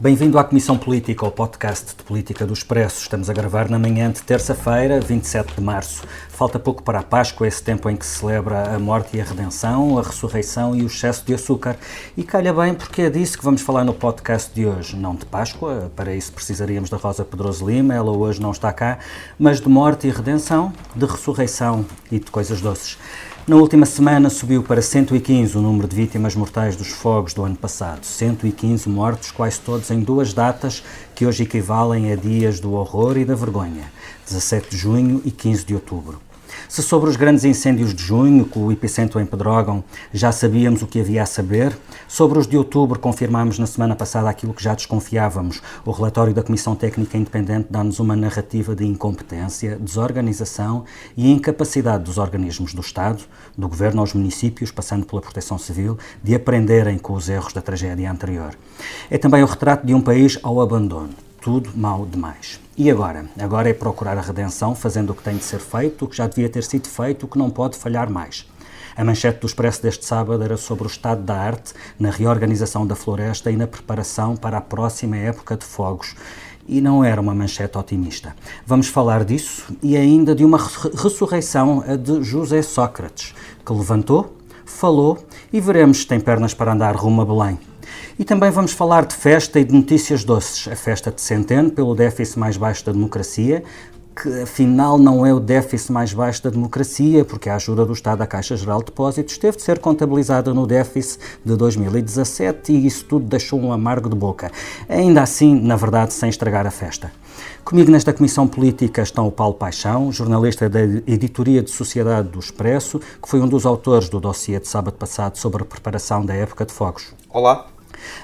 Bem-vindo à Comissão Política, ao podcast de Política do Expresso. Estamos a gravar na manhã de terça-feira, 27 de março. Falta pouco para a Páscoa, esse tempo em que se celebra a morte e a redenção, a ressurreição e o excesso de açúcar. E calha bem porque é disso que vamos falar no podcast de hoje. Não de Páscoa, para isso precisaríamos da Rosa Pedroso Lima, ela hoje não está cá, mas de morte e redenção, de ressurreição e de coisas doces. Na última semana subiu para 115 o número de vítimas mortais dos fogos do ano passado. 115 mortos, quase todos em duas datas que hoje equivalem a dias do horror e da vergonha, 17 de junho e 15 de outubro. Se sobre os grandes incêndios de junho, com o epicentro em Pedrógão, já sabíamos o que havia a saber, sobre os de outubro confirmámos na semana passada aquilo que já desconfiávamos. O relatório da Comissão Técnica Independente dá-nos uma narrativa de incompetência, desorganização e incapacidade dos organismos do Estado, do Governo aos municípios, passando pela Proteção Civil, de aprenderem com os erros da tragédia anterior. É também o retrato de um país ao abandono. Tudo mal demais. E agora? Agora é procurar a redenção, fazendo o que tem de ser feito, o que já devia ter sido feito, o que não pode falhar mais. A manchete do Expresso deste sábado era sobre o estado da arte na reorganização da floresta e na preparação para a próxima época de fogos. E não era uma manchete otimista. Vamos falar disso e ainda de uma ressurreição, a de José Sócrates, que levantou, falou e veremos se tem pernas para andar rumo a Belém. E também vamos falar de festa e de notícias doces. A festa de Centeno, pelo déficit mais baixo da democracia, que afinal não é o déficit mais baixo da democracia, porque a ajuda do Estado à Caixa Geral de Depósitos teve de ser contabilizada no déficit de 2017 e isso tudo deixou um amargo de boca. Ainda assim, na verdade, sem estragar a festa. Comigo nesta Comissão Política estão o Paulo Paixão, jornalista da Editoria de Sociedade do Expresso, que foi um dos autores do dossiê de sábado passado sobre a preparação da época de fogos. Olá.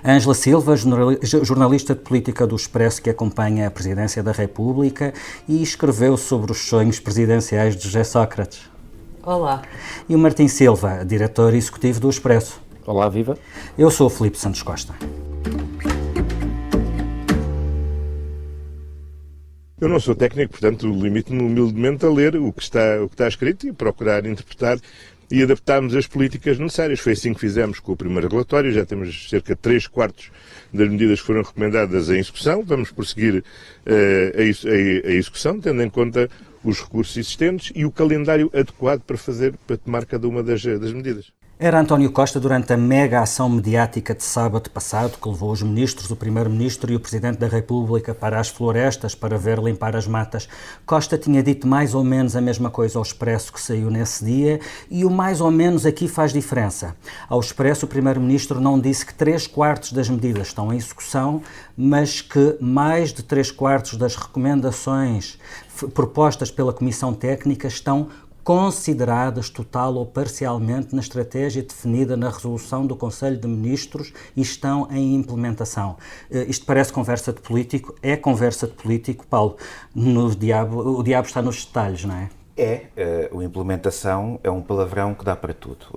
Ângela Silva, jornalista de política do Expresso, que acompanha a Presidência da República e escreveu sobre os sonhos presidenciais de José Sócrates. Olá. E o Martim Silva, diretor executivo do Expresso. Olá, viva. Eu sou o Filipe Santos Costa. Eu não sou técnico, portanto limito-me humildemente a ler o que está escrito e procurar interpretar e adaptarmos as políticas necessárias. Foi assim que fizemos com o primeiro relatório, já temos cerca de 3/4 das medidas que foram recomendadas em execução. Vamos prosseguir a execução, tendo em conta os recursos existentes e o calendário adequado para tomar cada uma das medidas. Era António Costa durante a mega ação mediática de sábado passado que levou os ministros, o primeiro-ministro e o presidente da República para as florestas para ver limpar as matas. Costa tinha dito mais ou menos a mesma coisa ao Expresso que saiu nesse dia e o mais ou menos aqui faz diferença. Ao Expresso o primeiro-ministro não disse que 3/4 das medidas estão em execução, mas que mais de 3/4 das recomendações propostas pela Comissão Técnica estão consideradas total ou parcialmente na estratégia definida na resolução do Conselho de Ministros e estão em implementação. Isto parece conversa de político, é conversa de político, Paulo. O diabo está nos detalhes, não é? A implementação é um palavrão que dá para tudo.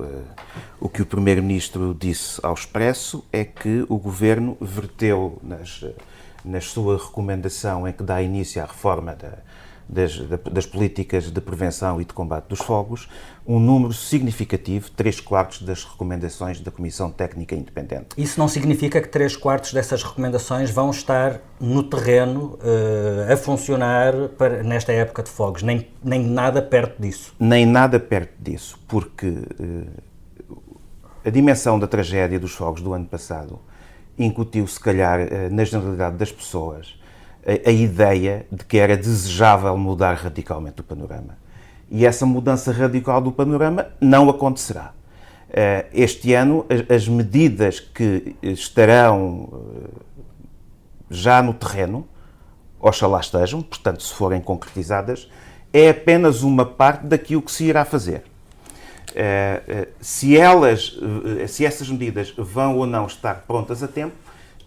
O que o Primeiro-Ministro disse ao Expresso é que o Governo verteu na sua recomendação em que dá início à reforma das políticas de prevenção e de combate dos fogos, um número significativo, 3/4 das recomendações da Comissão Técnica Independente. Isso não significa que 3/4 dessas recomendações vão estar no terreno a funcionar nesta época de fogos, nem nada perto disso? Nem nada perto disso, porque a dimensão da tragédia dos fogos do ano passado incutiu, se calhar, na generalidade das pessoas, a ideia de que era desejável mudar radicalmente o panorama. E essa mudança radical do panorama não acontecerá. Este ano, as medidas que estarão já no terreno, oxalá estejam, portanto, se forem concretizadas, é apenas uma parte daquilo que se irá fazer. Se essas medidas vão ou não estar prontas a tempo,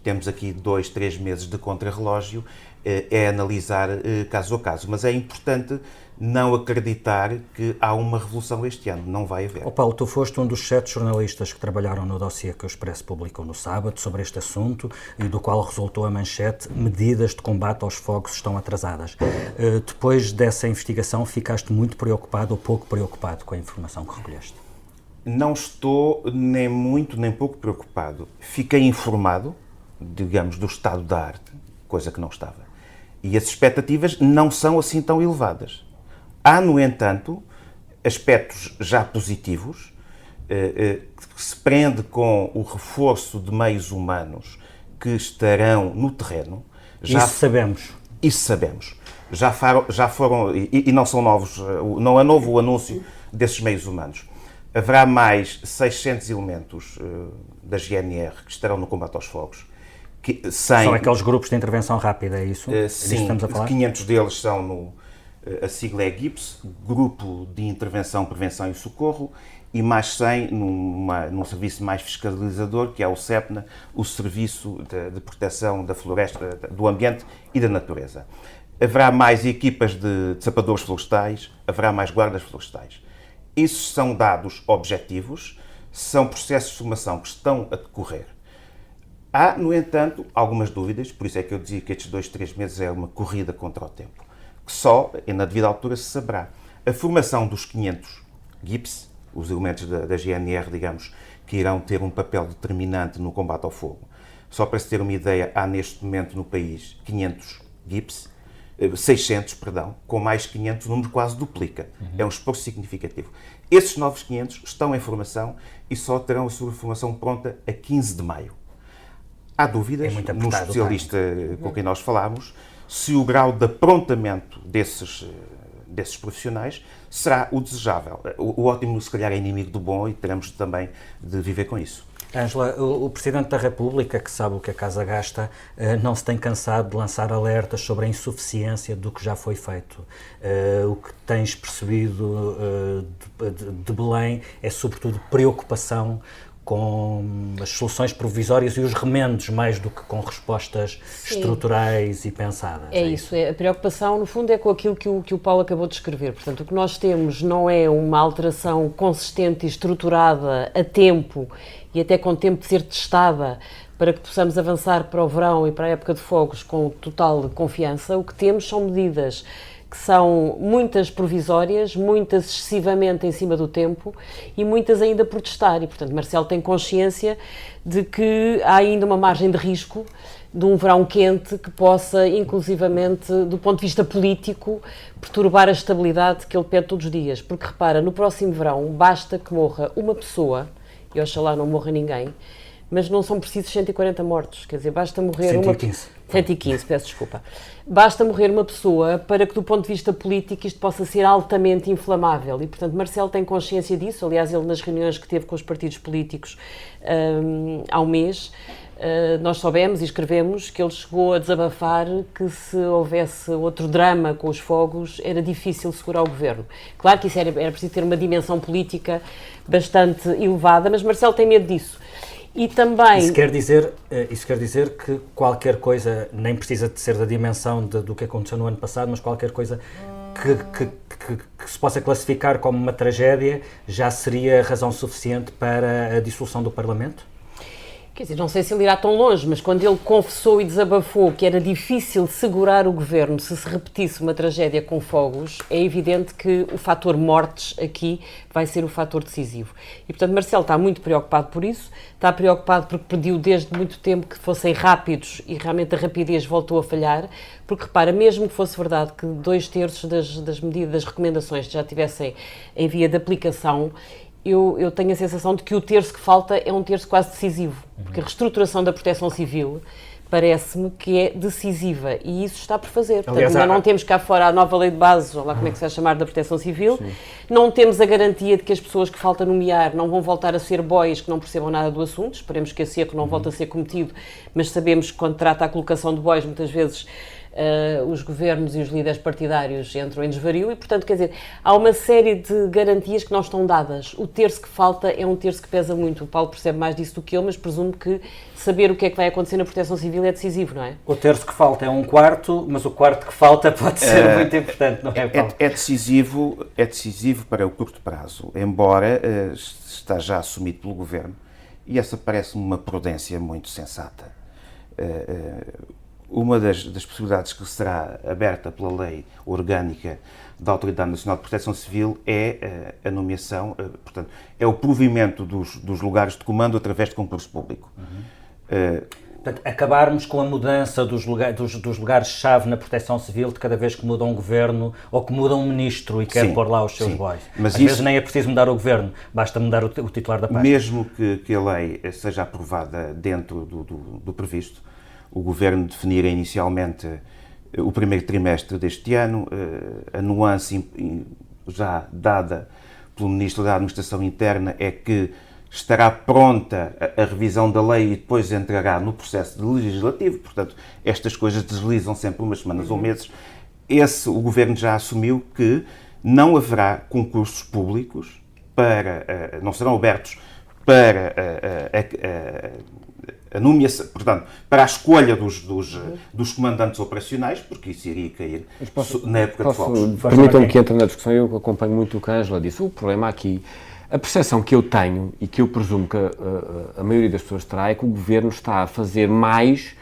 temos aqui 2-3 meses de contrarrelógio, é analisar caso a caso. Mas é importante não acreditar que há uma revolução este ano. Não vai haver. Paulo, tu foste um dos 7 jornalistas que trabalharam no dossiê que o Expresso publicou no sábado sobre este assunto e do qual resultou a manchete: medidas de combate aos fogos estão atrasadas. Depois dessa investigação, ficaste muito preocupado ou pouco preocupado com a informação que recolheste? Não estou nem muito nem pouco preocupado. Fiquei informado digamos, do estado da arte, coisa que não estava. E as expectativas não são assim tão elevadas. Há, no entanto, aspectos já positivos, que se prende com o reforço de meios humanos que estarão no terreno. Isso sabemos. Isso sabemos. Já foram, e não são novos, não é novo o anúncio desses meios humanos. Haverá mais 600 elementos da GNR que estarão no combate aos fogos. São aqueles grupos de intervenção rápida, é isso? Sim, estamos a falar? 500 deles são a sigla é GIPS, Grupo de Intervenção, Prevenção e Socorro, e mais 100 num serviço mais fiscalizador, que é o SEPNA, o Serviço de Proteção da Floresta, do Ambiente e da Natureza. Haverá mais equipas de sapadores florestais, haverá mais guardas florestais. Esses são dados objetivos, são processos de formação que estão a decorrer. Há, no entanto, algumas dúvidas, por isso é que eu dizia que estes 2, 3 meses é uma corrida contra o tempo, que só, na devida altura, se saberá. A formação dos 500 GIPS, os elementos da GNR, digamos, que irão ter um papel determinante no combate ao fogo. Só para se ter uma ideia, há neste momento no país 600, com mais 500, o número quase duplica. É um esforço significativo. Esses novos 500 estão em formação e só terão a sua formação pronta a 15 de maio. Há dúvidas, no especialista com quem nós falámos, se o grau de aprontamento desses profissionais será o desejável. O ótimo, se calhar, é inimigo do bom e teremos também de viver com isso. Ângela, o Presidente da República, que sabe o que a Casa gasta, não se tem cansado de lançar alertas sobre a insuficiência do que já foi feito. O que tens percebido de Belém é, sobretudo, preocupação com as soluções provisórias e os remendos, mais do que com respostas estruturais e pensadas. É isso. A preocupação, no fundo, é com aquilo que o Paulo acabou de escrever. Portanto, o que nós temos não é uma alteração consistente e estruturada a tempo e até com tempo de ser testada para que possamos avançar para o verão e para a época de fogos com total confiança. O que temos são medidas que são muitas provisórias, muitas excessivamente em cima do tempo e muitas ainda por testar. E, portanto, Marcelo tem consciência de que há ainda uma margem de risco de um verão quente que possa, inclusivamente, do ponto de vista político, perturbar a estabilidade que ele pede todos os dias. Porque, repara, no próximo verão basta que morra uma pessoa, e oxalá não morra ninguém, mas não são precisos 140 mortos, quer dizer, basta morrer 115, peço desculpa. Basta morrer uma pessoa para que, do ponto de vista político, isto possa ser altamente inflamável. E, portanto, Marcelo tem consciência disso. Aliás, ele, nas reuniões que teve com os partidos políticos há um mês, nós soubemos e escrevemos que ele chegou a desabafar que, se houvesse outro drama com os fogos, era difícil segurar o governo. Claro que isso era preciso ter uma dimensão política bastante elevada, mas Marcelo tem medo disso. E também... Isso quer dizer que qualquer coisa, nem precisa de ser da dimensão do que aconteceu no ano passado, mas qualquer coisa que se possa classificar como uma tragédia já seria razão suficiente para a dissolução do Parlamento? Quer dizer, não sei se ele irá tão longe, mas quando ele confessou e desabafou que era difícil segurar o governo se repetisse uma tragédia com fogos, é evidente que o fator mortes aqui vai ser o fator decisivo. E, portanto, Marcelo está muito preocupado por isso, está preocupado porque pediu desde muito tempo que fossem rápidos e realmente a rapidez voltou a falhar, porque, repara, mesmo que fosse verdade que 2/3 das medidas, das recomendações já estivessem em via de aplicação, eu tenho a sensação de que o terço que falta é um terço quase decisivo, porque a reestruturação da proteção civil parece-me que é decisiva e isso está por fazer. Portanto, aliás, ainda não temos cá fora a nova lei de base, ou lá como é que se vai chamar, da proteção civil, não temos a garantia de que as pessoas que falta nomear não vão voltar a ser bois que não percebam nada do assunto, esperemos que esse erro não volte a ser cometido, mas sabemos que quando trata a colocação de bois, muitas vezes os governos e os líderes partidários entram em desvario e, portanto, quer dizer, há uma série de garantias que não estão dadas. O terço que falta é um terço que pesa muito. O Paulo percebe mais disso do que eu, mas presumo que saber o que é que vai acontecer na proteção civil é decisivo, não é? O terço que falta é um quarto, mas o quarto que falta pode ser muito importante, não é, Paulo? É decisivo para o curto prazo, embora está já assumido pelo Governo, e essa parece-me uma prudência muito sensata. Uma das possibilidades que será aberta pela lei orgânica da Autoridade Nacional de Proteção Civil é a nomeação, portanto, é o provimento dos lugares de comando através de concurso público. Portanto, acabarmos com a mudança dos lugares-chave na proteção civil de cada vez que muda um governo ou que muda um ministro e quer pôr lá os seus bois. Mas às vezes nem é preciso mudar o governo, basta mudar o titular da pasta. Mesmo que a lei seja aprovada dentro do previsto, o governo definira inicialmente o primeiro trimestre deste ano, a nuance já dada pelo Ministro da Administração Interna é que estará pronta a revisão da lei e depois entrará no processo legislativo, portanto, estas coisas deslizam sempre umas semanas ou meses. O Governo já assumiu que não haverá concursos públicos não serão abertos para a nomeação, portanto, para a escolha dos comandantes operacionais, porque isso iria cair na época de fogos. Permitam-me que entre na discussão, eu acompanho muito o que a Ângela disse. O problema aqui, a percepção que eu tenho, e que eu presumo que a maioria das pessoas terá, é que o Governo está a fazer mais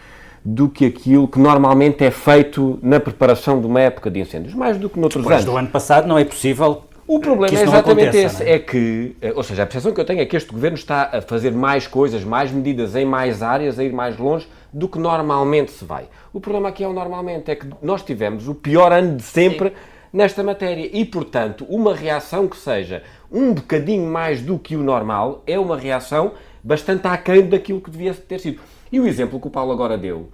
do que aquilo que normalmente é feito na preparação de uma época de incêndios, mais do que noutros anos. Depois do ano passado não é possível. O problema é exatamente esse, é que, ou seja, a percepção que eu tenho é que este Governo está a fazer mais coisas, mais medidas em mais áreas, a ir mais longe do que normalmente se vai. O problema aqui é o normalmente, é que nós tivemos o pior ano de sempre nesta matéria e, portanto, uma reação que seja um bocadinho mais do que o normal é uma reação bastante aquém daquilo que devia ter sido. E o exemplo que o Paulo agora deu,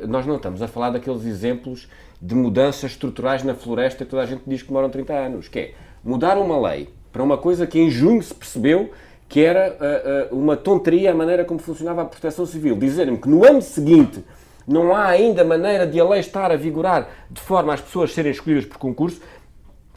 nós não estamos a falar daqueles exemplos de mudanças estruturais na floresta que toda a gente diz que demoram 30 anos, que é mudar uma lei para uma coisa que em junho se percebeu que era uma tonteria a maneira como funcionava a proteção civil. Dizerem-me que no ano seguinte não há ainda maneira de a lei estar a vigorar de forma às pessoas serem escolhidas por concurso,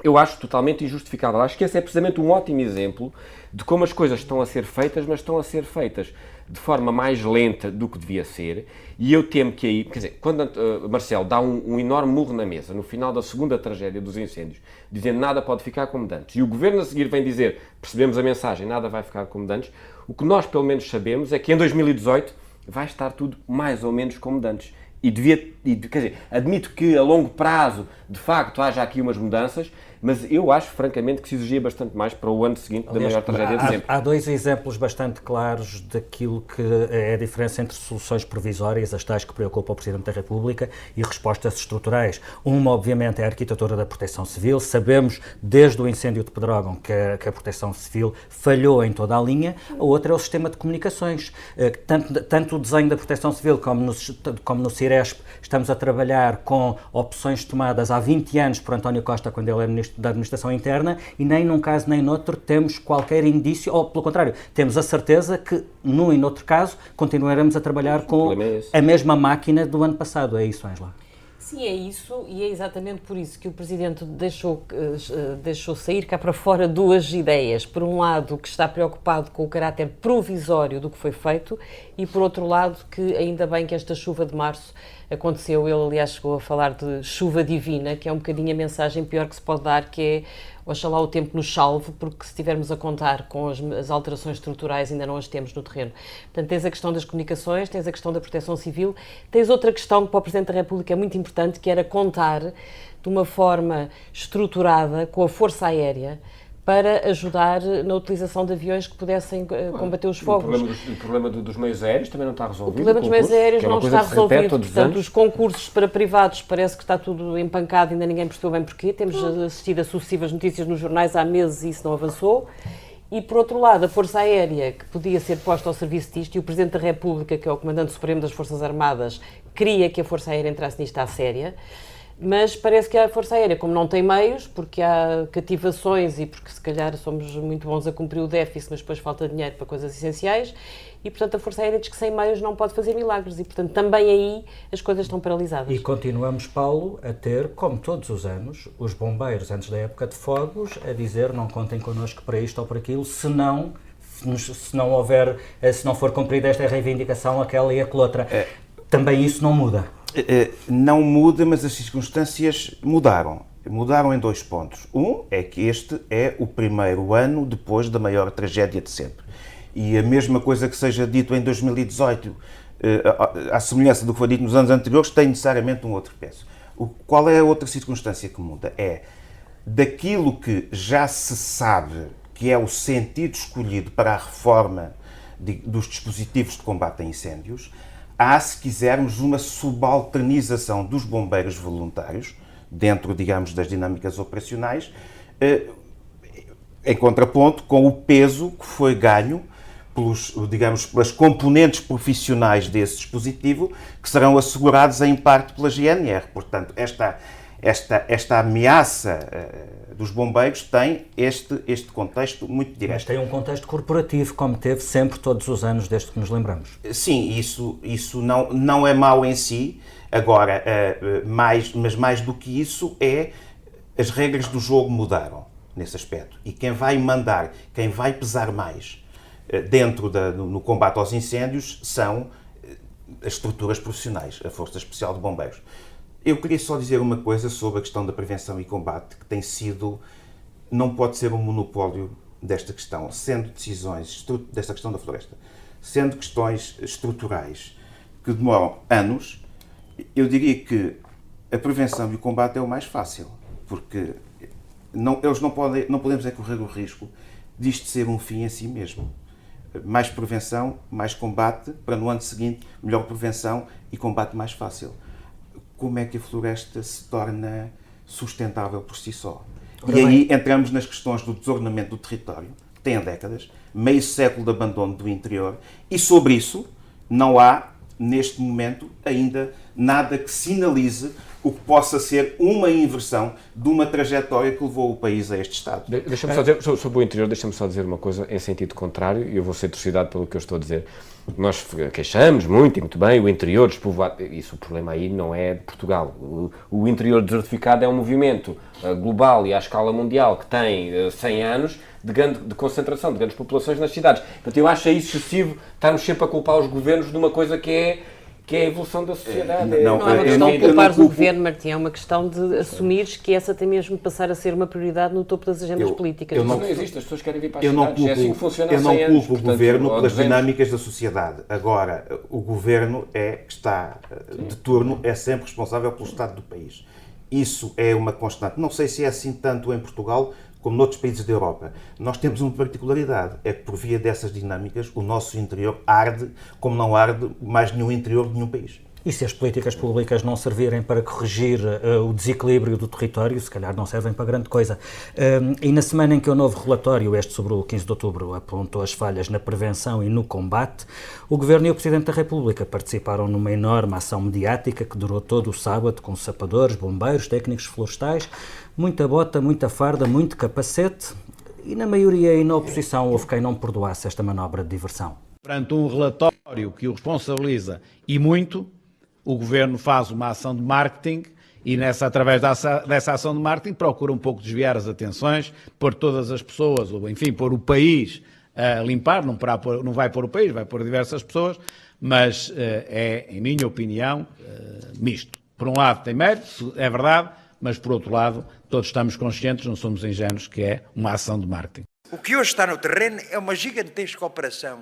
eu acho totalmente injustificável. Acho que esse é precisamente um ótimo exemplo de como as coisas estão a ser feitas, mas estão a ser feitas de forma mais lenta do que devia ser, e eu temo que aí, quer dizer, quando Marcelo dá um enorme murro na mesa, no final da segunda tragédia dos incêndios, dizendo nada pode ficar como dantes, e o Governo a seguir vem dizer, percebemos a mensagem, nada vai ficar como dantes, o que nós pelo menos sabemos é que em 2018 vai estar tudo mais ou menos como dantes. E quer dizer, admito que a longo prazo, de facto, haja aqui umas mudanças, mas eu acho, francamente, que se exigia bastante mais para o ano seguinte da maior tragédia de sempre. Há dois exemplos bastante claros daquilo que é a diferença entre soluções provisórias, as tais que preocupam o Presidente da República, e respostas estruturais. Uma, obviamente, é a arquitetura da proteção civil. Sabemos, desde o incêndio de Pedrógão, que a proteção civil falhou em toda a linha. A outra é o sistema de comunicações. Tanto o desenho da proteção civil como no Ciresp, estamos a trabalhar com opções tomadas há 20 anos por António Costa, quando ele é Ministro da Administração Interna, e nem num caso nem noutro temos qualquer indício, ou pelo contrário, temos a certeza que num e noutro caso continuaremos a trabalhar com a mesma máquina do ano passado. É isso, Ângela? Sim, é isso, e é exatamente por isso que o Presidente deixou sair cá para fora duas ideias. Por um lado, que está preocupado com o caráter provisório do que foi feito, e por outro lado, que ainda bem que esta chuva de março aconteceu. Ele, aliás, chegou a falar de chuva divina, que é um bocadinho a mensagem pior que se pode dar, que é oxalá o tempo nos salve, porque se estivermos a contar com as alterações estruturais ainda não as temos no terreno. Portanto, tens a questão das comunicações, tens a questão da proteção civil, tens outra questão que para o Presidente da República é muito importante, que era contar de uma forma estruturada com a Força Aérea para ajudar na utilização de aviões que pudessem combater os fogos. O problema dos meios aéreos também não está resolvido. O problema dos meios aéreos não está resolvido. Portanto, os concursos para privados parece que está tudo empancado, ainda ninguém percebeu bem porquê. Temos assistido a sucessivas notícias nos jornais há meses e isso não avançou. E, por outro lado, a Força Aérea, que podia ser posta ao serviço disto, e o Presidente da República, que é o Comandante Supremo das Forças Armadas, queria que a Força Aérea entrasse nisto à séria. Mas parece que a Força Aérea, como não tem meios, porque há cativações e porque se calhar somos muito bons a cumprir o déficit, mas depois falta dinheiro para coisas essenciais, e portanto a Força Aérea diz que sem meios não pode fazer milagres, e portanto também aí as coisas estão paralisadas. E continuamos, Paulo, a ter, como todos os anos, os bombeiros antes da época de fogos a dizer não contem connosco para isto ou para aquilo, se não for cumprida esta reivindicação, aquela e aquela outra. Também isso não muda. Não muda, mas as circunstâncias mudaram. Mudaram em 2 pontos. Um é que este é o primeiro ano depois da maior tragédia de sempre. E a mesma coisa que seja dito em 2018, à semelhança do que foi dito nos anos anteriores, tem necessariamente um outro peso. Qual é a outra circunstância que muda? É daquilo que já se sabe que é o sentido escolhido para a reforma dos dispositivos de combate a incêndios, há, se quisermos, uma subalternização dos bombeiros voluntários, dentro, digamos, das dinâmicas operacionais, em contraponto com o peso que foi ganho pelas componentes profissionais desse dispositivo, que serão assegurados em parte pela GNR. Portanto, esta ameaça dos bombeiros tem este contexto muito direto. Mas tem um contexto corporativo, como teve sempre todos os anos, desde que nos lembramos. Sim, isso não é mau em si. Agora, mas mais do que isso, as regras do jogo mudaram nesse aspecto. E quem vai mandar, quem vai pesar mais no combate aos incêndios são as estruturas profissionais, a Força Especial de Bombeiros. Eu queria só dizer uma coisa sobre a questão da prevenção e combate, que não pode ser um monopólio desta questão, sendo decisões desta questão da floresta, sendo questões estruturais que demoram anos. Eu diria que a prevenção e o combate é o mais fácil, porque não podemos correr o risco disto ser um fim em si mesmo. Mais prevenção, mais combate, para no ano seguinte, melhor prevenção e combate mais fácil. Como é que a floresta se torna sustentável por si só? E aí entramos nas questões do desordenamento do território, que tem décadas, meio século de abandono do interior, e sobre isso não há, neste momento, ainda nada que sinalize o que possa ser uma inversão de uma trajetória que levou o país a este estado. Deixa-me só dizer, sobre o interior, deixa-me só dizer uma coisa em sentido contrário, e eu vou ser trucidado pelo que eu estou a dizer. Nós queixamos muito e muito bem o interior despovoado. Isso, o problema aí não é de Portugal. O interior desertificado é um movimento global e à escala mundial que tem 100 anos de concentração de grandes populações nas cidades. Portanto, eu acho excessivo estarmos sempre a culpar os governos de uma coisa que é a evolução da sociedade. Não é uma questão de culpar o governo, Martim, é uma questão de assumires que essa tem mesmo de passar a ser uma prioridade no topo das agendas políticas. Mas não existe, as pessoas querem vir para as cidades. É assim que funciona há 100 anos. Eu não culpo o governo pelas dinâmicas da sociedade. Agora, o governo que está de turno é sempre responsável pelo estado do país. Isso é uma constante. Não sei se é assim tanto em Portugal como noutros países da Europa. Nós temos uma particularidade, é que por via dessas dinâmicas o nosso interior arde como não arde mais nenhum interior de nenhum país. E se as políticas públicas não servirem para corrigir o desequilíbrio do território, se calhar não servem para grande coisa. E na semana em que o novo relatório, este sobre o 15 de outubro, apontou as falhas na prevenção e no combate, o Governo e o Presidente da República participaram numa enorme ação mediática que durou todo o sábado, com sapadores, bombeiros, técnicos florestais, muita bota, muita farda, muito capacete, e na maioria e na oposição houve quem não perdoasse esta manobra de diversão. Perante um relatório que o responsabiliza e muito, o Governo faz uma ação de marketing e, através dessa ação de marketing, procura um pouco desviar as atenções, pôr todas as pessoas, ou enfim, pôr o país a limpar, não vai pôr o país, vai pôr diversas pessoas, mas é, em minha opinião, misto. Por um lado tem mérito, é verdade, mas por outro lado todos estamos conscientes, não somos ingênuos, que é uma ação de marketing. O que hoje está no terreno é uma gigantesca operação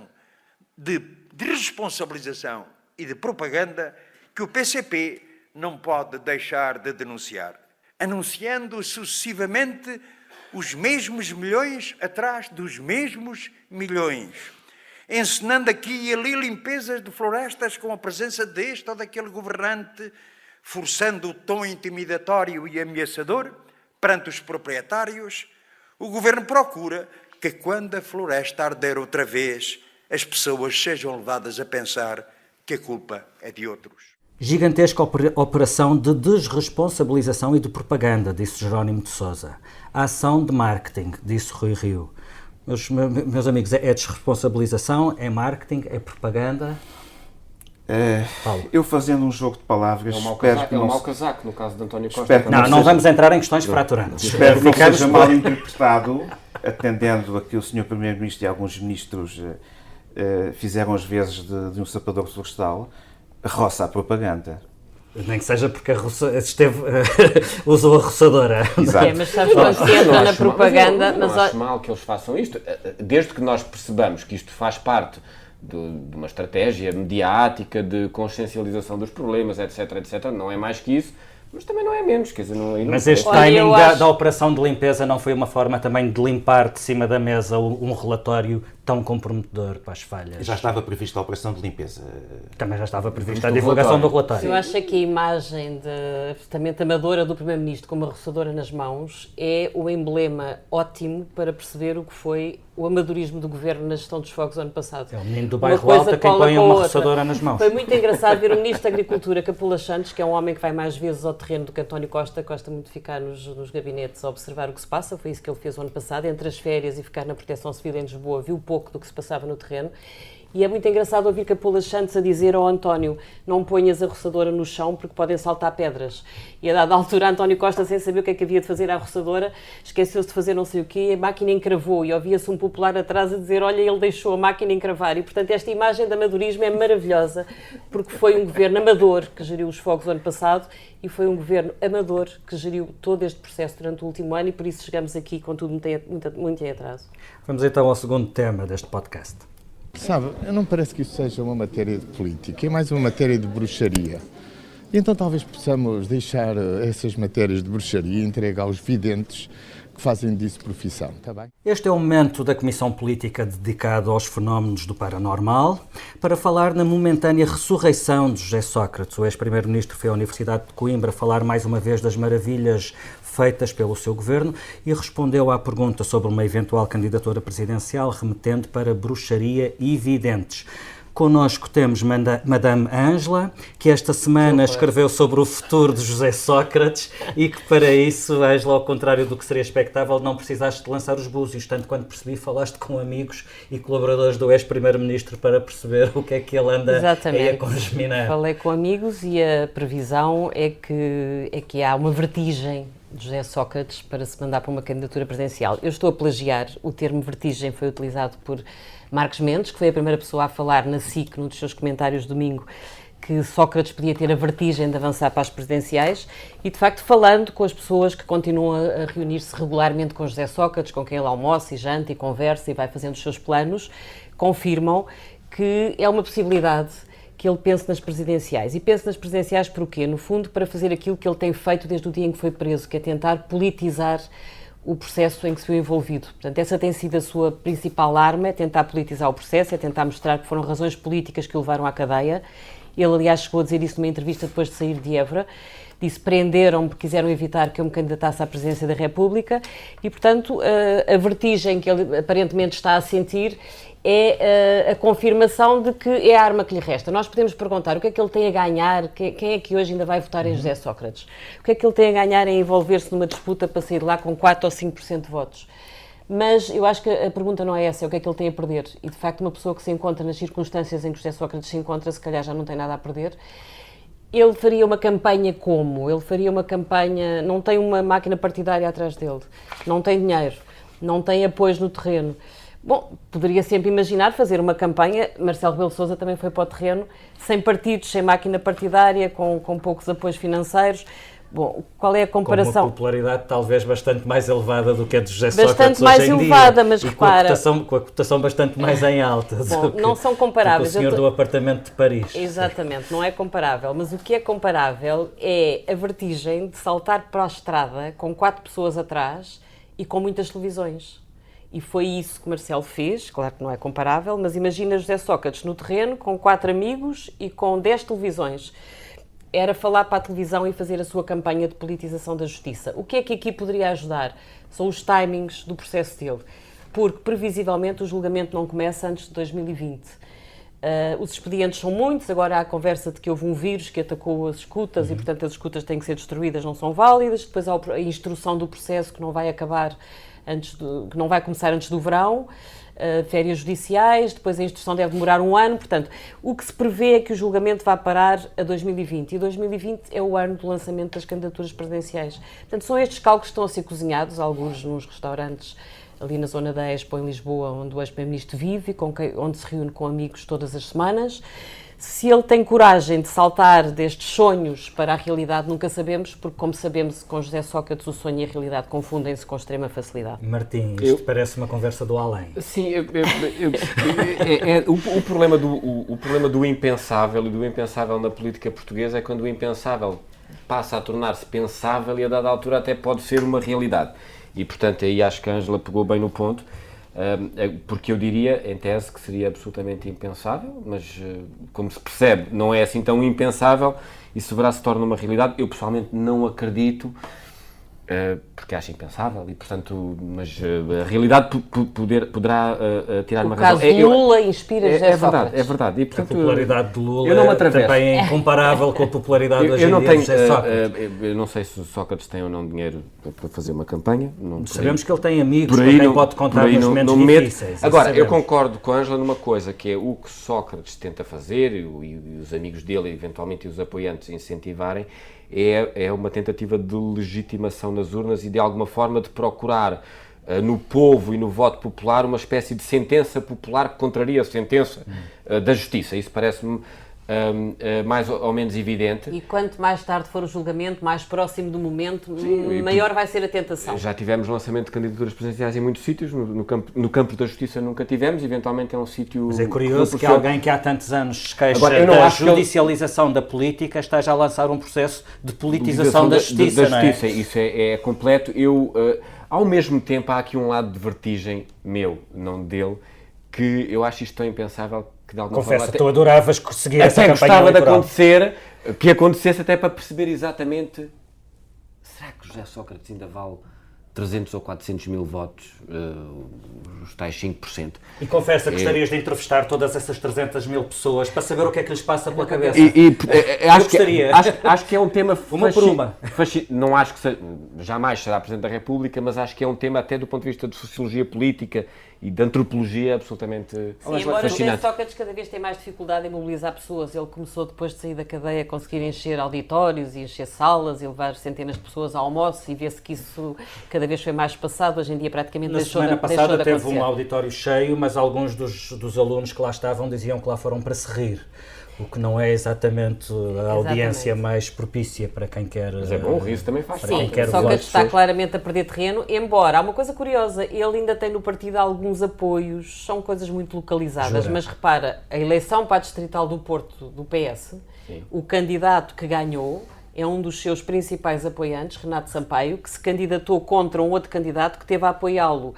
de responsabilização e de propaganda que o PCP não pode deixar de denunciar, anunciando sucessivamente os mesmos milhões atrás dos mesmos milhões, encenando aqui e ali limpezas de florestas com a presença deste ou daquele governante, forçando o tom intimidatório e ameaçador perante os proprietários. O Governo procura que, quando a floresta arder outra vez, as pessoas sejam levadas a pensar que a culpa é de outros. Gigantesca operação de desresponsabilização e de propaganda, disse Jerónimo de Sousa. A ação de marketing, disse Rui Rio. Meus amigos, é desresponsabilização, é marketing, é propaganda? Eu fazendo um jogo de palavras... É um mau casaco, no caso de António Costa. Não vamos entrar em questões fraturantes. Espero que não seja mal interpretado, atendendo a que o Sr. Primeiro-Ministro e alguns ministros fizeram as vezes de um sapador florestal. Roça a propaganda. Nem que seja porque usou a roçadora. Exato. Mas sabes quando se entra na propaganda... Não acho mal que eles façam isto, desde que nós percebamos que isto faz parte de uma estratégia mediática de consciencialização dos problemas, etc, etc, não é mais que isso, mas também não é menos, quer dizer, não... Mas este timing da operação de limpeza não foi uma forma também de limpar de cima da mesa um relatório tão comprometedor para as falhas? Já estava prevista a operação de limpeza. Também já estava prevista a divulgação do relatório. Eu acho que a imagem absolutamente amadora do Primeiro-Ministro com uma roçadora nas mãos é o emblema ótimo para perceber o que foi o amadorismo do Governo na gestão dos fogos ano passado. É o menino do bairro Alta quem põe uma roçadora nas mãos. Foi muito engraçado ver o Ministro da Agricultura, Capula Santos, que é um homem que vai mais vezes ao terreno do que António Costa, gosta muito de ficar nos gabinetes a observar o que se passa, foi isso que ele fez o ano passado, entre as férias e ficar na Proteção Civil em Lisboa, viu pouco do que se passava no terreno. E é muito engraçado ouvir Capula Santos a dizer ao António: não ponhas a roçadora no chão porque podem saltar pedras. E a dada altura António Costa, sem saber o que é que havia de fazer à roçadora, esqueceu-se de fazer não sei o quê, a máquina encravou e ouvia-se um popular atrás a dizer: olha, ele deixou a máquina encravar. E portanto esta imagem de amadorismo é maravilhosa, porque foi um governo amador que geriu os fogos ano passado e foi um governo amador que geriu todo este processo durante o último ano, e por isso chegamos aqui com tudo muito em atraso. Vamos então ao segundo tema deste podcast. Sabe, não parece que isso seja uma matéria de política, é mais uma matéria de bruxaria. E então talvez possamos deixar essas matérias de bruxaria e entregar aos videntes que fazem disso profissão, está bem? Este é o momento da Comissão Política dedicado aos fenómenos do paranormal para falar na momentânea ressurreição de José Sócrates. O ex-primeiro-ministro foi à Universidade de Coimbra falar mais uma vez das maravilhas feitas pelo seu governo e respondeu à pergunta sobre uma eventual candidatura presidencial remetendo para bruxaria e videntes. Connosco temos Madame Ângela, que esta semana escreveu sobre o futuro de José Sócrates e que para isso, Ângela, ao contrário do que seria expectável, não precisaste de lançar os búzios. Tanto quanto percebi, falaste com amigos e colaboradores do ex-primeiro-ministro para perceber o que é que ele anda a congeminar. Falei com amigos e a previsão é que há uma vertigem de José Sócrates para se mandar para uma candidatura presidencial. Eu estou a plagiar, o termo vertigem foi utilizado por Marcos Mendes, que foi a primeira pessoa a falar na SIC, num dos seus comentários de domingo, que Sócrates podia ter a vertigem de avançar para as presidenciais, e de facto falando com as pessoas que continuam a reunir-se regularmente com José Sócrates, com quem ele almoça e janta e conversa e vai fazendo os seus planos, confirmam que é uma possibilidade que ele pense nas presidenciais. E pense nas presidenciais porquê? No fundo, para fazer aquilo que ele tem feito desde o dia em que foi preso, que é tentar politizar o processo em que se viu envolvido. Portanto, essa tem sido a sua principal arma, é tentar politizar o processo, é tentar mostrar que foram razões políticas que o levaram à cadeia. Ele, aliás, chegou a dizer isso numa entrevista depois de sair de Évora. Disse: prenderam-me porque quiseram evitar que eu me candidatasse à presidência da República e, portanto, a vertigem que ele aparentemente está a sentir é a confirmação de que é a arma que lhe resta. Nós podemos perguntar o que é que ele tem a ganhar, quem é que hoje ainda vai votar em José Sócrates? O que é que ele tem a ganhar em envolver-se numa disputa para sair lá com 4 ou 5% de votos? Mas eu acho que a pergunta não é essa, é o que é que ele tem a perder. E, de facto, uma pessoa que se encontra nas circunstâncias em que José Sócrates se encontra, se calhar já não tem nada a perder. Ele faria uma campanha como? Ele faria uma campanha... Não tem uma máquina partidária atrás dele, não tem dinheiro, não tem apoios no terreno. Bom, poderia sempre imaginar fazer uma campanha, Marcelo Rebelo de Sousa também foi para o terreno, sem partidos, sem máquina partidária, com poucos apoios financeiros. Bom, qual é a comparação? Com uma popularidade talvez bastante mais elevada do que a de José Sócrates bastante mais elevada, mas repara... Com a cotação bastante mais em alta. Bom, não são comparáveis. O senhor do apartamento de Paris. Exatamente, não é comparável, mas o que é comparável é a vertigem de saltar para a estrada com 4 pessoas atrás e com muitas televisões. E foi isso que Marcelo fez, claro que não é comparável, mas imagina José Sócrates no terreno com 4 amigos e com 10 televisões. Era falar para a televisão e fazer a sua campanha de politização da justiça. O que é que aqui poderia ajudar? São os timings do processo dele, porque previsivelmente o julgamento não começa antes de 2020. Os expedientes são muitos, agora há a conversa de que houve um vírus que atacou as escutas e, portanto, as escutas têm que ser destruídas, não são válidas. Depois há a instrução do processo que não vai acabar que não vai começar antes do verão, férias judiciais, depois a instrução deve demorar 1 ano, portanto, o que se prevê é que o julgamento vá parar a 2020, e 2020 é o ano do lançamento das candidaturas presidenciais. Portanto, são estes cálculos que estão a ser cozinhados, alguns nos restaurantes ali na zona da Expo, em Lisboa, onde o ex-primeiro-ministro vive e onde se reúne com amigos todas as semanas. Se ele tem coragem de saltar destes sonhos para a realidade, nunca sabemos, porque, como sabemos, com José Sócrates o sonho e a realidade confundem-se com extrema facilidade. Martim, isto parece uma conversa do além. Sim, o problema do impensável e do impensável na política portuguesa é quando o impensável passa a tornar-se pensável e a dada altura até pode ser uma realidade. E, portanto, aí acho que a Ângela pegou bem no ponto. Porque eu diria, em tese, que seria absolutamente impensável, mas como se percebe, não é assim tão impensável e se torna uma realidade. Eu pessoalmente não acredito, porque acho impensável e, portanto, mas a realidade poderá tirar uma razão. O caso de Lula inspira José Sócrates. É verdade. E, portanto, a popularidade de Lula eu não me atravesso. também é incomparável com a popularidade hoje em dia de José Sócrates. Eu não sei se Sócrates tem ou não dinheiro para fazer uma campanha. Sabemos que ele tem amigos com quem pode contar nos momentos difíceis. Agora, eu concordo com a Ângela numa coisa, que é o que Sócrates tenta fazer, e os amigos dele, eventualmente, e os apoiantes incentivarem, é uma tentativa de legitimação nas urnas e, de alguma forma, de procurar no povo e no voto popular uma espécie de sentença popular que contraria a sentença da justiça. Isso parece-me mais ou menos evidente. E quanto mais tarde for o julgamento, mais próximo do momento, maior vai ser a tentação. Já tivemos lançamento de candidaturas presidenciais em muitos sítios, no campo da justiça nunca tivemos, eventualmente é um sítio... Mas é curioso que alguém que há tantos anos se queixa da judicialização da política esteja a lançar um processo de politização da justiça, não é? Isso é completo. Ao mesmo tempo, há aqui um lado de vertigem meu, não dele, que eu acho isto tão impensável que de alguma forma... Confesso, tu adoravas seguir essa campanha gostava eleitoral. que acontecesse até para perceber exatamente, será que José Sócrates ainda vale 300 ou 400 mil votos, os tais 5%? E confessa que gostarias de entrevistar todas essas 300 mil pessoas para saber o que é que lhes passa pela cabeça. Acho que é um tema uma por uma. Não acho que jamais será Presidente da República, mas acho que é um tema até do ponto de vista de sociologia política e de antropologia absolutamente fascinante. Embora José Sócrates cada vez tem mais dificuldade em mobilizar pessoas. Ele começou depois de sair da cadeia a conseguir encher auditórios e encher salas e levar centenas de pessoas ao almoço, e vê-se que isso cada vez foi mais passado. Hoje em dia praticamente deixou de acontecer. Na semana passada teve um auditório cheio, mas alguns dos alunos que lá estavam diziam que lá foram para se rir. O que não é exatamente a audiência mais propícia para quem quer... Mas é bom, o riso também faz. Sim, Sócrates está claramente a perder terreno, embora há uma coisa curiosa, ele ainda tem no partido alguns apoios, são coisas muito localizadas, mas repara, a eleição para a Distrital do Porto, do PS, o candidato que ganhou é um dos seus principais apoiantes, Renato Sampaio, que se candidatou contra um outro candidato que teve a apoiá-lo,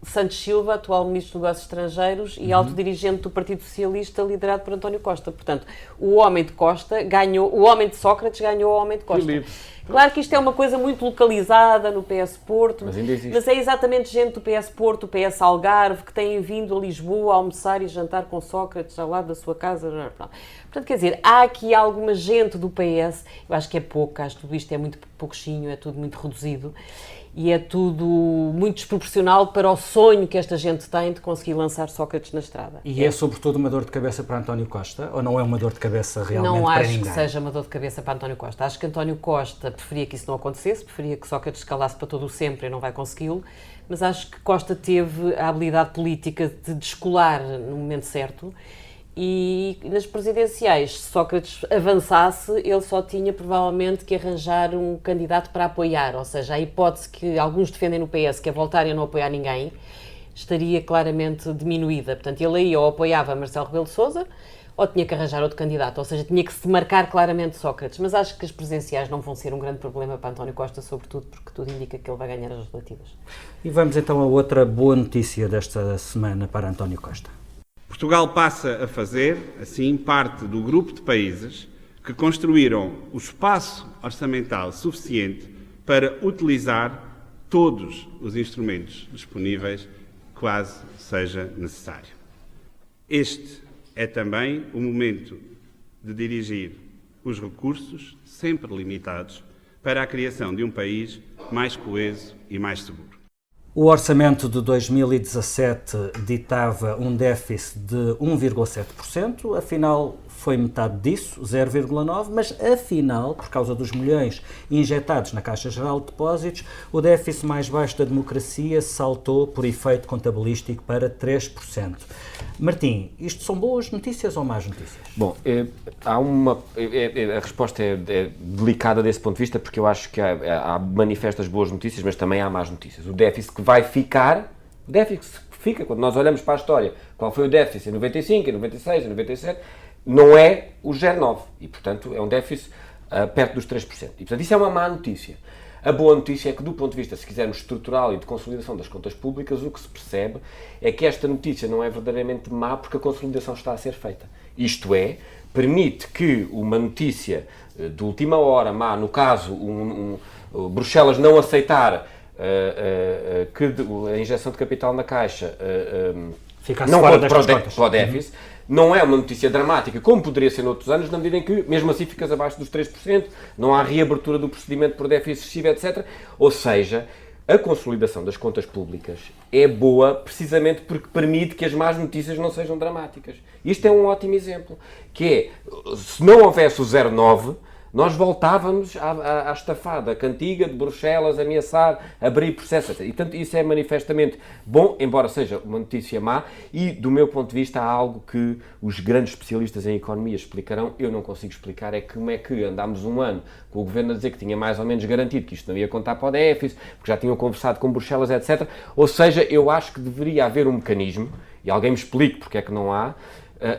Santos Silva, atual Ministro dos Negócios Estrangeiros e alto dirigente do Partido Socialista, liderado por António Costa. Portanto, o homem de Sócrates ganhou o homem de Costa. Filipe. Claro que isto é uma coisa muito localizada no PS Porto, mas é exatamente gente do PS Porto, do PS Algarve, que têm vindo a Lisboa a almoçar e jantar com Sócrates ao lado da sua casa. Portanto, quer dizer, há aqui alguma gente do PS, eu acho que é pouco, acho que tudo isto é muito pouquinho, é tudo muito reduzido. E é tudo muito desproporcional para o sonho que esta gente tem de conseguir lançar Sócrates na estrada. E é sobretudo uma dor de cabeça para António Costa? Ou não é uma dor de cabeça realmente não para ninguém? Não acho que seja uma dor de cabeça para António Costa. Acho que António Costa preferia que isso não acontecesse, preferia que Sócrates escalasse para todo o sempre e não vai consegui-lo, mas acho que Costa teve a habilidade política de descolar no momento certo. E nas presidenciais, se Sócrates avançasse, ele só tinha provavelmente que arranjar um candidato para apoiar, ou seja, a hipótese que alguns defendem no PS, que é voltarem a não apoiar ninguém, estaria claramente diminuída. Portanto, ele aí ou apoiava Marcelo Rebelo de Sousa, ou tinha que arranjar outro candidato, ou seja, tinha que se marcar claramente Sócrates. Mas acho que as presidenciais não vão ser um grande problema para António Costa, sobretudo porque tudo indica que ele vai ganhar as legislativas. E vamos então a outra boa notícia desta semana para António Costa. Portugal passa a fazer, assim, parte do grupo de países que construíram o espaço orçamental suficiente para utilizar todos os instrumentos disponíveis, quase seja necessário. Este é também o momento de dirigir os recursos, sempre limitados, para a criação de um país mais coeso e mais seguro. O orçamento de 2017 ditava um déficit de 1,7%, afinal foi metade disso, 0,9%, mas afinal, por causa dos milhões injetados na Caixa Geral de Depósitos, o déficit mais baixo da democracia saltou por efeito contabilístico para 3%. Martim, isto são boas notícias ou más notícias? Bom, a resposta é delicada desse ponto de vista, porque eu acho que há manifestas boas notícias, mas também há más notícias. O déficit que vai ficar, o déficit que fica, quando nós olhamos para a história, qual foi o déficit em 95, em 96, em 97, não é o 0,9%, e portanto é um déficit perto dos 3%. E portanto isso é uma má notícia. A boa notícia é que, do ponto de vista, se quisermos, estrutural e de consolidação das contas públicas, o que se percebe é que esta notícia não é verdadeiramente má porque a consolidação está a ser feita. Isto é, permite que uma notícia de última hora má, no caso, Bruxelas não aceitar que a injeção de capital na Caixa não pode para o déficit, não é uma notícia dramática, como poderia ser noutros anos, na medida em que, mesmo assim, ficas abaixo dos 3%, não há reabertura do procedimento por déficit excessivo, etc. Ou seja, a consolidação das contas públicas é boa precisamente porque permite que as más notícias não sejam dramáticas. Isto é um ótimo exemplo, que é, se não houvesse o 0,9, nós voltávamos à estafada cantiga de Bruxelas ameaçar abrir processo, etc. E, portanto, isso é manifestamente bom, embora seja uma notícia má, e, do meu ponto de vista, há algo que os grandes especialistas em economia explicarão, eu não consigo explicar, é como é que andámos um ano com o Governo a dizer que tinha mais ou menos garantido que isto não ia contar para o déficit, porque já tinham conversado com Bruxelas, etc. Ou seja, eu acho que deveria haver um mecanismo, e alguém me explique porque é que não há,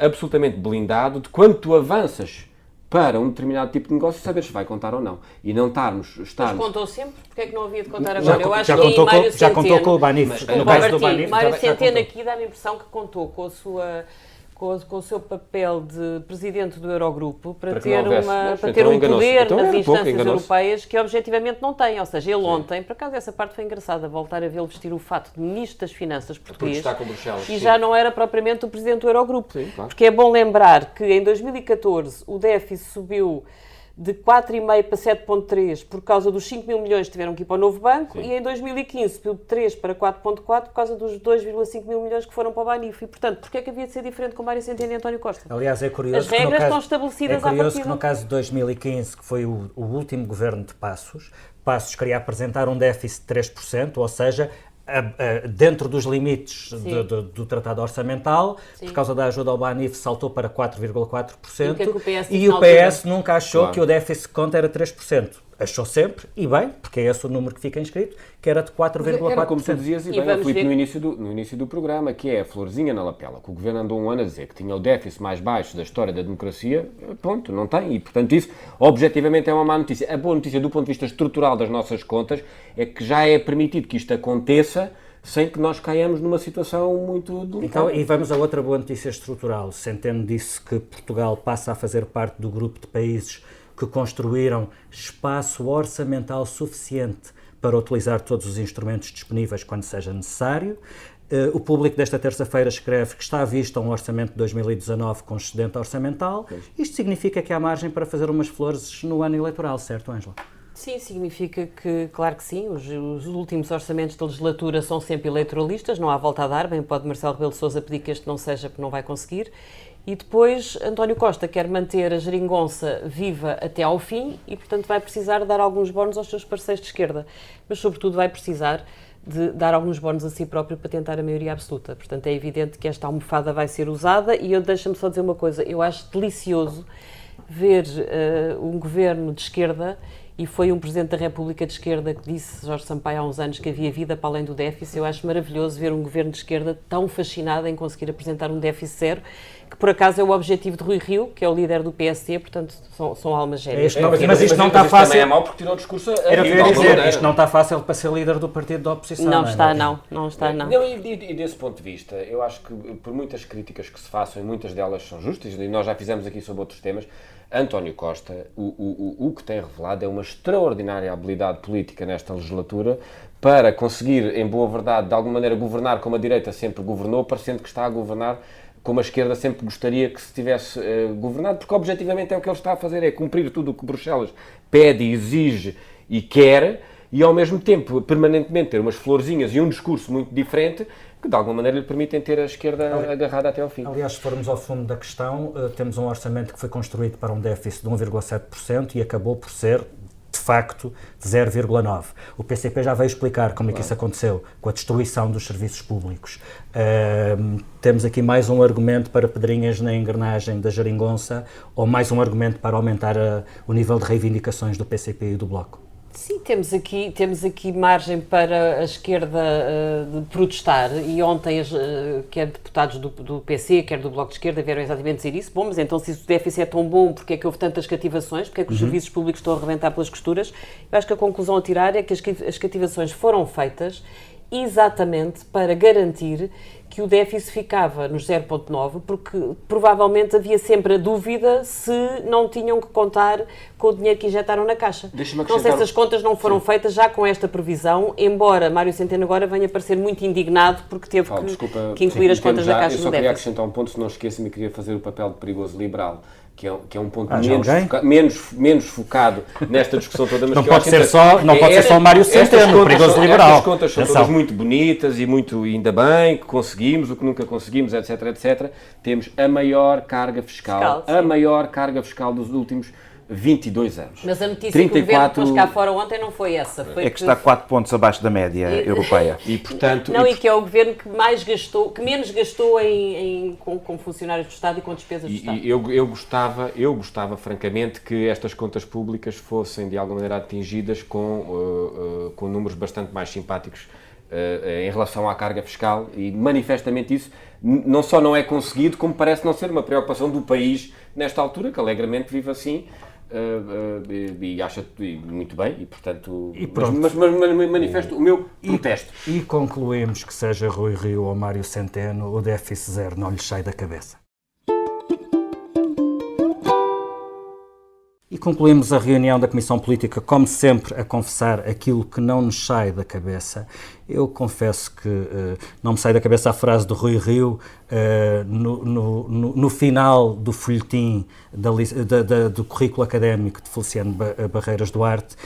absolutamente blindado, de quando tu avanças para um determinado tipo de negócio, saber se vai contar ou não. E não estarmos... Mas contou sempre? Porque é que não havia de contar agora? Eu acho que já contou com o Banif. No caso do Banif, Mário Centeno aqui dá-me a impressão que contou com o seu papel de presidente do Eurogrupo para ter um poder nas instâncias europeias que objetivamente não tem. Ou seja, ele ontem, por acaso essa parte foi engraçada, voltar a vê-lo vestir o fato de Ministro das Finanças português e já não era propriamente o presidente do Eurogrupo. Sim, claro. Porque é bom lembrar que em 2014 o déficit subiu de 4,5 para 7,3 por causa dos 5 mil milhões que tiveram que ir para o novo banco. Sim. E em 2015 subiu de 3 para 4,4 por causa dos 2,5 mil milhões que foram para o Banif. E, portanto, porquê é que havia de ser diferente com Mário Centeno e António Costa? Aliás, é curioso as regras estão estabelecidas à partida. É curioso que no caso de 2015, que foi o último governo de Passos queria apresentar um déficit de 3%, ou seja, dentro dos limites do Tratado Orçamental. Sim. Por causa da ajuda ao Banif saltou para 4,4% e o PS nunca achou que o déficit que conta era 3%. Achou sempre, e bem, porque é esse o número que fica inscrito, que era de 4,4%. Era como tu dizias, e bem, Filipe, no início do programa, que é a florzinha na lapela, que o Governo andou um ano a dizer que tinha o déficit mais baixo da história da democracia, ponto, não tem, e portanto isso, objetivamente, é uma má notícia. A boa notícia do ponto de vista estrutural das nossas contas é que já é permitido que isto aconteça sem que nós caiamos numa situação muito delicada. Então, e vamos a outra boa notícia estrutural. Centeno disse que Portugal passa a fazer parte do grupo de países que construíram espaço orçamental suficiente para utilizar todos os instrumentos disponíveis quando seja necessário. O Público desta terça-feira escreve que está à vista um orçamento de 2019 com excedente orçamental. Isto significa que há margem para fazer umas flores no ano eleitoral, certo, Ângela? Sim, significa que, claro que sim, os últimos orçamentos da legislatura são sempre eleitoralistas, não há volta a dar, bem pode Marcelo Rebelo de Sousa pedir que este não seja porque não vai conseguir. E depois António Costa quer manter a geringonça viva até ao fim e, portanto, vai precisar de dar alguns bónus aos seus parceiros de esquerda, mas, sobretudo, vai precisar de dar alguns bónus a si próprio para tentar a maioria absoluta. Portanto, é evidente que esta almofada vai ser usada e deixa-me só dizer uma coisa, eu acho delicioso ver um governo de esquerda, e foi um Presidente da República de esquerda que disse, Jorge Sampaio, há uns anos, que havia vida para além do déficit. Eu acho maravilhoso ver um governo de esquerda tão fascinado em conseguir apresentar um déficit zero, que por acaso é o objetivo de Rui Rio, que é o líder do PSD, portanto são almas gêmeas. Mas isto não está fácil. Também é mau porque tirou o discurso a Era o que eu ia dizer, isto não está fácil para ser líder do partido da oposição. Não está. E desse ponto de vista, eu acho que por muitas críticas que se façam, e muitas delas são justas, e nós já fizemos aqui sobre outros temas, António Costa, o que tem revelado é uma extraordinária habilidade política nesta legislatura para conseguir, em boa verdade, de alguma maneira governar como a direita sempre governou, parecendo que está a governar como a esquerda sempre gostaria que se tivesse governado, porque objetivamente é o que ele está a fazer, é cumprir tudo o que Bruxelas pede, exige e quer, e ao mesmo tempo permanentemente ter umas florzinhas e um discurso muito diferente que de alguma maneira lhe permitem ter a esquerda agarrada até ao fim. Aliás, se formos ao fundo da questão, temos um orçamento que foi construído para um déficit de 1,7% e acabou por ser, de facto, 0,9%. O PCP já veio explicar como é que isso aconteceu, com a destruição dos serviços públicos. Temos aqui mais um argumento para pedrinhas na engrenagem da geringonça, ou mais um argumento para aumentar o nível de reivindicações do PCP e do Bloco. Sim, temos aqui margem para a esquerda de protestar, e ontem quer deputados do PC, quer do Bloco de Esquerda, vieram exatamente dizer isso. Bom, mas então se o déficit é tão bom, porque é que houve tantas cativações, porque é que os serviços públicos estão a arrebentar pelas costuras? Eu acho que a conclusão a tirar é que as cativações foram feitas exatamente para garantir que o déficit ficava nos 0,9, porque provavelmente havia sempre a dúvida se não tinham que contar com o dinheiro que injetaram na Caixa. Não sei se as contas não foram feitas já com esta previsão, embora Mário Centeno agora venha a parecer muito indignado porque teve que incluir as contas da Caixa no déficit. Eu só queria acrescentar um ponto, se não esqueço-me, queria fazer o papel de perigoso liberal, que é um ponto menos focado nesta discussão toda. Mas não pode ser só o Mário Centeno, o perigoso liberal. Estas contas são todas muito bonitas e muito, ainda bem, que conseguimos, o que nunca conseguimos, etc, etc. Temos a maior carga fiscal dos últimos 22 anos. Mas a notícia que o governo pôs cá fora ontem não foi essa. Foi que está 4 pontos abaixo da média europeia. E, portanto, que é o governo que menos gastou com funcionários do Estado e com despesas do Estado. Eu gostava, francamente, que estas contas públicas fossem, de alguma maneira, atingidas com números bastante mais simpáticos em relação à carga fiscal, e manifestamente isso não só não é conseguido, como parece não ser uma preocupação do país nesta altura, que alegremente vive assim. E acha muito bem, e portanto, mas manifesto o meu protesto. E concluímos que seja Rui Rio ou Mário Centeno, o déficit zero não lhes sai da cabeça. E concluímos a reunião da Comissão Política, como sempre, a confessar aquilo que não nos sai da cabeça. Eu confesso que não me sai da cabeça a frase do Rui Rio no final do folhetim do currículo académico de Feliciano Barreiras Duarte.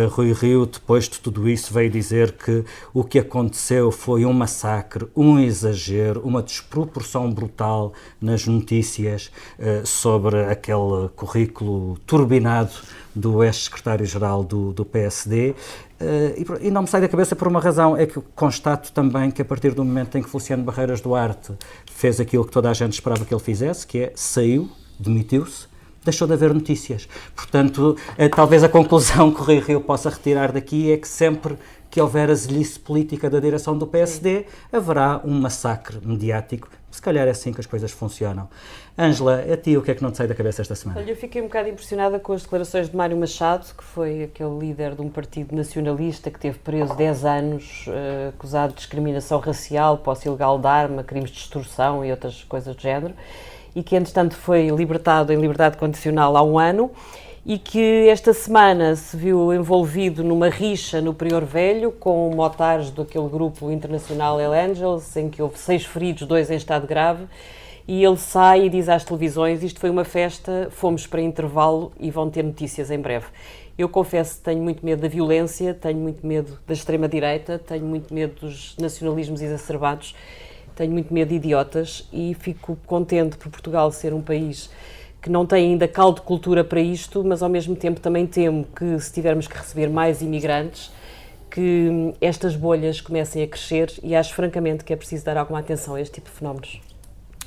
Rui Rio, depois de tudo isso, veio dizer que o que aconteceu foi um massacre, um exagero, uma desproporção brutal nas notícias sobre aquele currículo turbinado do ex-secretário-geral do PSD. E não me sai da cabeça por uma razão, é que eu constato também que a partir do momento em que Feliciano Barreiras Duarte fez aquilo que toda a gente esperava que ele fizesse, que é saiu, demitiu-se, deixou de haver notícias. Portanto, talvez a conclusão que o Rui Rio possa retirar daqui é que sempre que houver a zelhice política da direção do PSD, haverá um massacre mediático. Se calhar é assim que as coisas funcionam. Ângela, a ti o que é que não te sai da cabeça esta semana? Olha, eu fiquei um bocado impressionada com as declarações de Mário Machado, que foi aquele líder de um partido nacionalista que teve preso 10 anos, acusado de discriminação racial, posse ilegal de arma, crimes de extorsão e outras coisas do género, e que, entretanto, foi libertado em liberdade condicional há um ano, e que esta semana se viu envolvido numa rixa no Prior Velho com motares daquele grupo internacional Hell Angels, em que houve 6 feridos, 2 em estado grave, e ele sai e diz às televisões: isto foi uma festa, fomos para intervalo e vão ter notícias em breve. Eu confesso que tenho muito medo da violência, tenho muito medo da extrema-direita, tenho muito medo dos nacionalismos exacerbados, tenho muito medo de idiotas, e fico contente por Portugal ser um país que não tem ainda caldo de cultura para isto, mas ao mesmo tempo também temo que, se tivermos que receber mais imigrantes, que estas bolhas comecem a crescer, e acho francamente que é preciso dar alguma atenção a este tipo de fenómenos.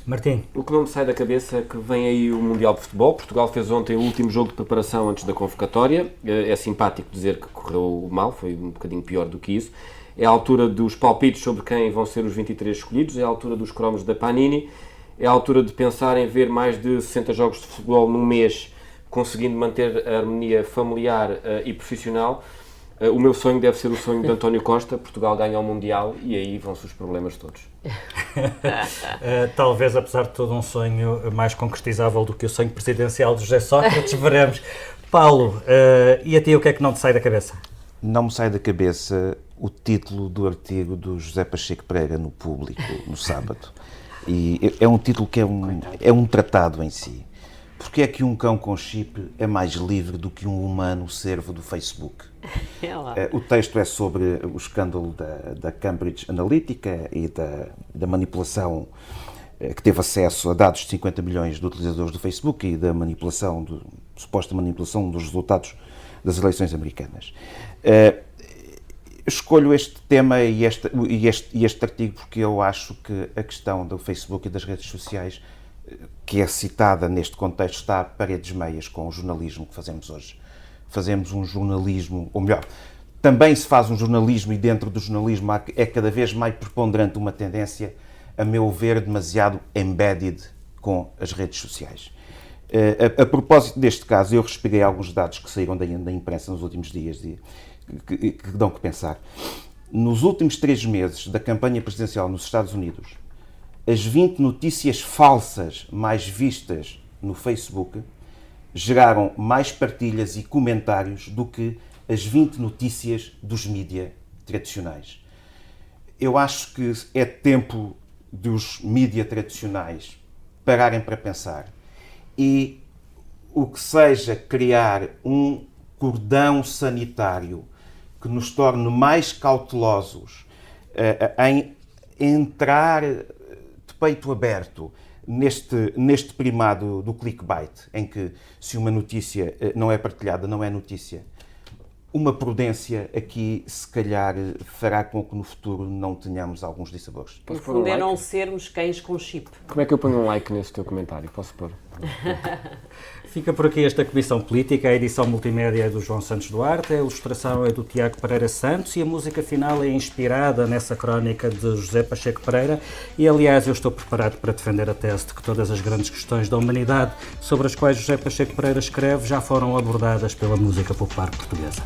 Martim. O que não me sai da cabeça é que vem aí o Mundial de Futebol. Portugal fez ontem o último jogo de preparação antes da convocatória. É simpático dizer que correu mal, foi um bocadinho pior do que isso. É a altura dos palpites sobre quem vão ser os 23 escolhidos, é a altura dos cromos da Panini, é a altura de pensar em ver mais de 60 jogos de futebol num mês, conseguindo manter a harmonia familiar e profissional. O meu sonho deve ser o sonho de António Costa. Portugal ganha o Mundial e aí vão-se os problemas todos. Talvez, apesar de tudo, um sonho mais concretizável do que o sonho presidencial de José Sócrates. Veremos. Paulo, e a ti o que é que não te sai da cabeça? Não me sai da cabeça o título do artigo do José Pacheco Pereira no Público, no sábado. E é um título que é um tratado em si. Porque é que um cão com chip é mais livre do que um humano servo do Facebook? O texto é sobre o escândalo da Cambridge Analytica e da manipulação, que teve acesso a dados de 50 milhões de utilizadores do Facebook, e da suposta manipulação dos resultados das eleições americanas. Escolho este tema e este artigo porque eu acho que a questão do Facebook e das redes sociais, que é citada neste contexto, está a paredes meias com o jornalismo que fazemos hoje. fazemos um jornalismo, ou melhor, também se faz um jornalismo e dentro do jornalismo é cada vez mais preponderante uma tendência, a meu ver, demasiado embedded com as redes sociais. A propósito deste caso, eu respirei alguns dados que saíram da imprensa nos últimos dias e que dão que pensar. Nos últimos 3 meses da campanha presidencial nos Estados Unidos, as 20 notícias falsas mais vistas no Facebook geraram mais partilhas e comentários do que as 20 notícias dos mídia tradicionais. Eu acho que é tempo dos mídia tradicionais pararem para pensar e o que seja criar um cordão sanitário que nos torne mais cautelosos em entrar de peito aberto neste primado do clickbait, em que se uma notícia não é partilhada, não é notícia. Uma prudência aqui, se calhar, fará com que no futuro não tenhamos alguns dissabores. No fundo é não sermos cães com chip. Como é que eu ponho um like nesse teu comentário? Posso pôr? Fica por aqui esta Comissão Política. A edição multimédia é do João Santos Duarte, a ilustração é do Tiago Pereira Santos e a música final é inspirada nessa crónica de José Pacheco Pereira. E, aliás, eu estou preparado para defender a tese de que todas as grandes questões da humanidade sobre as quais José Pacheco Pereira escreve já foram abordadas pela música popular portuguesa.